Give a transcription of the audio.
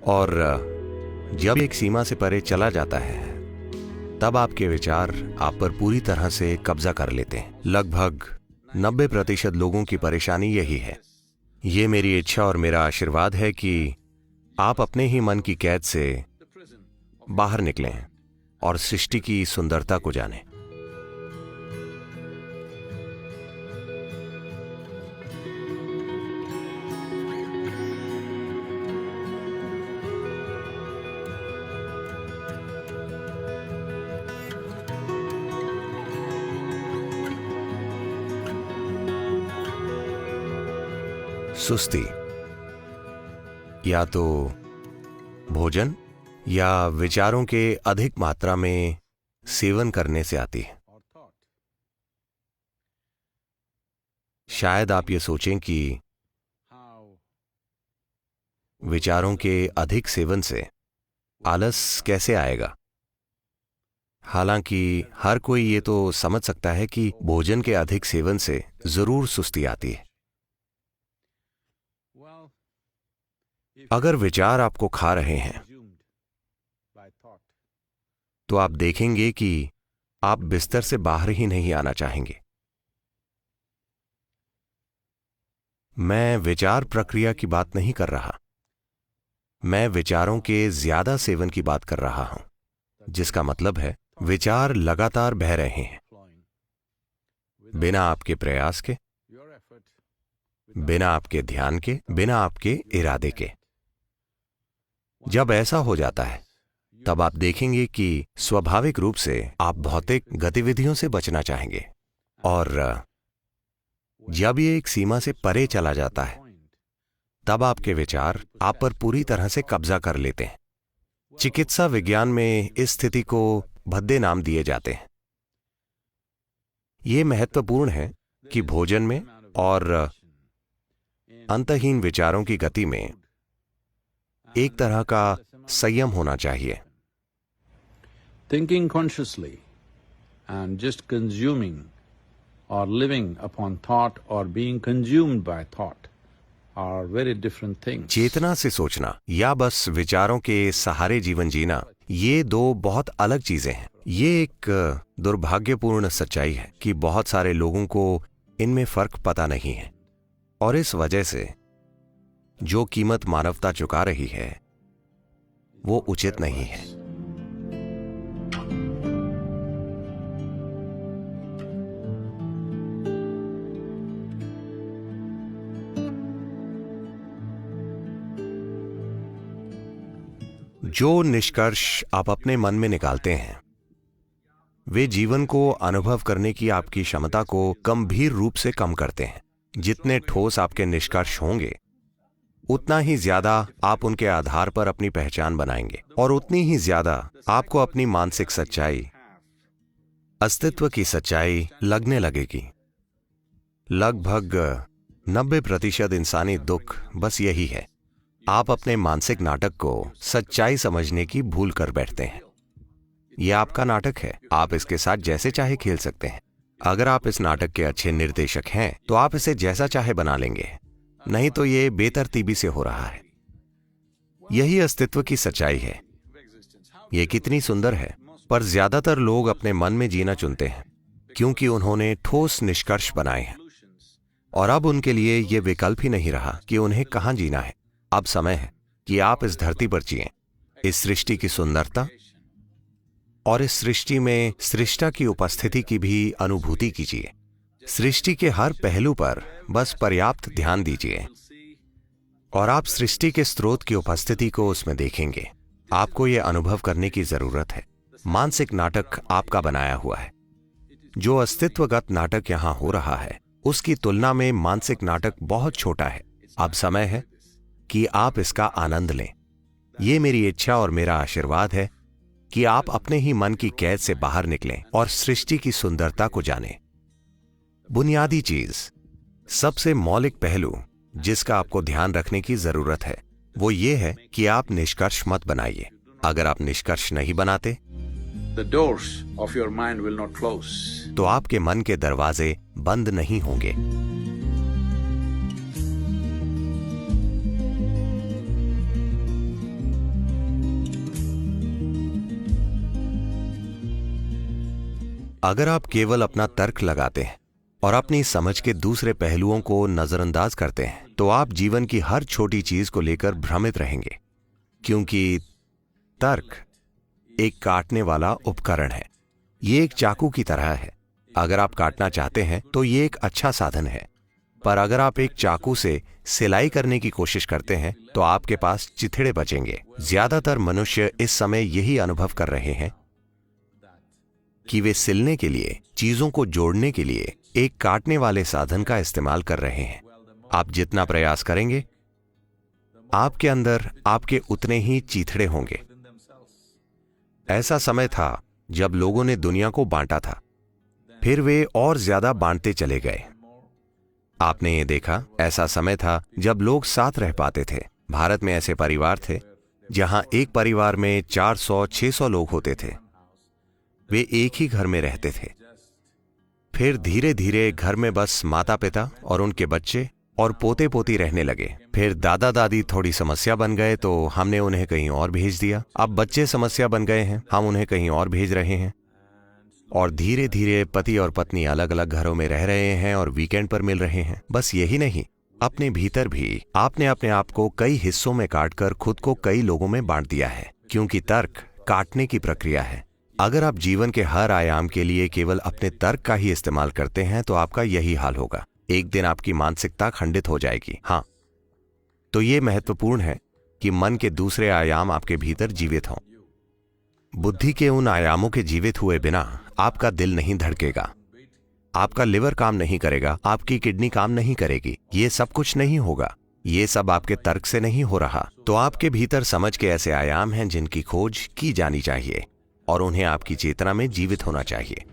और जब एक सीमा से परे चला जाता है तब आपके विचार आप पर पूरी तरह से कब्जा कर लेते हैं। लगभग 90% लोगों की परेशानी यही है। ये मेरी इच्छा और मेरा आशीर्वाद है कि आप अपने ही मन की कैद से बाहर निकलें और सृष्टि की सुंदरता को जानें। सुस्ती या तो भोजन या विचारों के अधिक मात्रा में सेवन करने से आती है। शायद आप ये सोचें कि विचारों के अधिक सेवन से आलस कैसे आएगा। हालांकि हर कोई ये तो समझ सकता है कि भोजन के अधिक सेवन से जरूर सुस्ती आती है। अगर विचार आपको खा रहे हैं तो आप देखेंगे कि आप बिस्तर से बाहर ही नहीं आना चाहेंगे। मैं विचार प्रक्रिया की बात नहीं कर रहा, मैं विचारों के ज्यादा सेवन की बात कर रहा हूं, जिसका मतलब है विचार लगातार बह रहे हैं बिना आपके प्रयास के, बिना आपके ध्यान के, बिना आपके इरादे के। जब ऐसा हो जाता है तब आप देखेंगे कि स्वाभाविक रूप से आप भौतिक गतिविधियों से बचना चाहेंगे, और जब ये एक सीमा से परे चला जाता है तब आपके विचार आप पर पूरी तरह से कब्जा कर लेते हैं। चिकित्सा विज्ञान में इस स्थिति को भद्दे नाम दिए जाते हैं। यह महत्वपूर्ण है कि भोजन में और अंतहीन विचारों की गति में एक तरह का संयम होना चाहिए। Thinking consciously and just consuming or living upon thought or being consumed by thought are very different things. चेतना से सोचना या बस विचारों के सहारे जीवन जीना, ये दो बहुत अलग चीजें हैं। ये एक दुर्भाग्यपूर्ण सच्चाई है कि बहुत सारे लोगों को इनमें फर्क पता नहीं है, और इस वजह से जो कीमत मानवता चुका रही है वो उचित नहीं है। जो निष्कर्ष आप अपने मन में निकालते हैं वे जीवन को अनुभव करने की आपकी क्षमता को गंभीर रूप से कम करते हैं। जितने ठोस आपके निष्कर्ष होंगे उतना ही ज्यादा आप उनके आधार पर अपनी पहचान बनाएंगे, और उतनी ही ज्यादा आपको अपनी मानसिक सच्चाई, अस्तित्व की सच्चाई लगने लगेगी। लगभग 90% इंसानी दुख बस यही है। आप अपने मानसिक नाटक को सच्चाई समझने की भूल कर बैठते हैं। यह आपका नाटक है, आप इसके साथ जैसे चाहे खेल सकते हैं। अगर आप इस नाटक के अच्छे निर्देशक हैं तो आप इसे जैसा चाहे बना लेंगे, नहीं तो ये बेतरतीबी से हो रहा है। यही अस्तित्व की सच्चाई है। ये कितनी सुंदर है, पर ज्यादातर लोग अपने मन में जीना चुनते हैं क्योंकि उन्होंने ठोस निष्कर्ष बनाए हैं, और अब उनके लिए यह विकल्प ही नहीं रहा कि उन्हें कहां जीना है। अब समय है कि आप इस धरती पर जिएं, इस सृष्टि की सुंदरता और इस सृष्टि में सृष्टा की उपस्थिति की भी अनुभूति कीजिए। सृष्टि के हर पहलू पर बस पर्याप्त ध्यान दीजिए और आप सृष्टि के स्रोत की उपस्थिति को उसमें देखेंगे। आपको यह अनुभव करने की जरूरत है। मानसिक नाटक आपका बनाया हुआ है। जो अस्तित्वगत नाटक यहां हो रहा है उसकी तुलना में मानसिक नाटक बहुत छोटा है। अब समय है कि आप इसका आनंद लें। यह मेरी इच्छा और मेरा आशीर्वाद है कि आप अपने ही मन की कैद से बाहर निकलें और सृष्टि की सुंदरता को जानें। बुनियादी चीज, सबसे मौलिक पहलू जिसका आपको ध्यान रखने की जरूरत है वो ये है कि आप निष्कर्ष मत बनाइए। अगर आप निष्कर्ष नहीं बनाते The doors of your mind will not close. तो आपके मन के दरवाजे बंद नहीं होंगे। अगर आप केवल अपना तर्क लगाते हैं और अपनी समझ के दूसरे पहलुओं को नजरअंदाज करते हैं तो आप जीवन की हर छोटी चीज को लेकर भ्रमित रहेंगे, क्योंकि तर्क एक काटने वाला उपकरण है। ये एक चाकू की तरह है। अगर आप काटना चाहते हैं तो ये एक अच्छा साधन है, पर अगर आप एक चाकू से सिलाई करने की कोशिश करते हैं तो आपके पास चिथड़े बचेंगे। ज्यादातर मनुष्य इस समय यही अनुभव कर रहे हैं कि वे सिलने के लिए, चीजों को जोड़ने के लिए एक काटने वाले साधन का इस्तेमाल कर रहे हैं। आप जितना प्रयास करेंगे, आपके अंदर आपके उतने ही चीथड़े होंगे। ऐसा समय था जब लोगों ने दुनिया को बांटा था, फिर वे और ज्यादा बांटते चले गए। आपने ये देखा, ऐसा समय था जब लोग साथ रह पाते थे। भारत में ऐसे परिवार थे जहां एक परिवार में 400-600 लोग होते थे। वे एक ही घर में रहते थे। फिर धीरे धीरे घर में बस माता पिता और उनके बच्चे और पोते पोती रहने लगे। फिर दादा दादी थोड़ी समस्या बन गए तो हमने उन्हें कहीं और भेज दिया। अब बच्चे समस्या बन गए हैं, हम उन्हें कहीं और भेज रहे हैं। और धीरे धीरे पति और पत्नी अलग अलग घरों में रह रहे हैं और वीकेंड पर मिल रहे हैं। बस यही नहीं, अपने भीतर भी आपने अपने आप को कई हिस्सों में काटकर खुद को कई लोगों में बांट दिया है, क्योंकि तर्क काटने की प्रक्रिया है। अगर आप जीवन के हर आयाम के लिए केवल अपने तर्क का ही इस्तेमाल करते हैं तो आपका यही हाल होगा। एक दिन आपकी मानसिकता खंडित हो जाएगी। हाँ, तो ये महत्वपूर्ण है कि मन के दूसरे आयाम आपके भीतर जीवित हों। बुद्धि के उन आयामों के जीवित हुए बिना आपका दिल नहीं धड़केगा, आपका लिवर काम नहीं करेगा, आपकी किडनी काम नहीं करेगी। ये सब कुछ नहीं होगा। ये सब आपके तर्क से नहीं हो रहा। तो आपके भीतर समझ के ऐसे आयाम हैं जिनकी खोज की जानी चाहिए और उन्हें आपकी चेतना में जीवित होना चाहिए।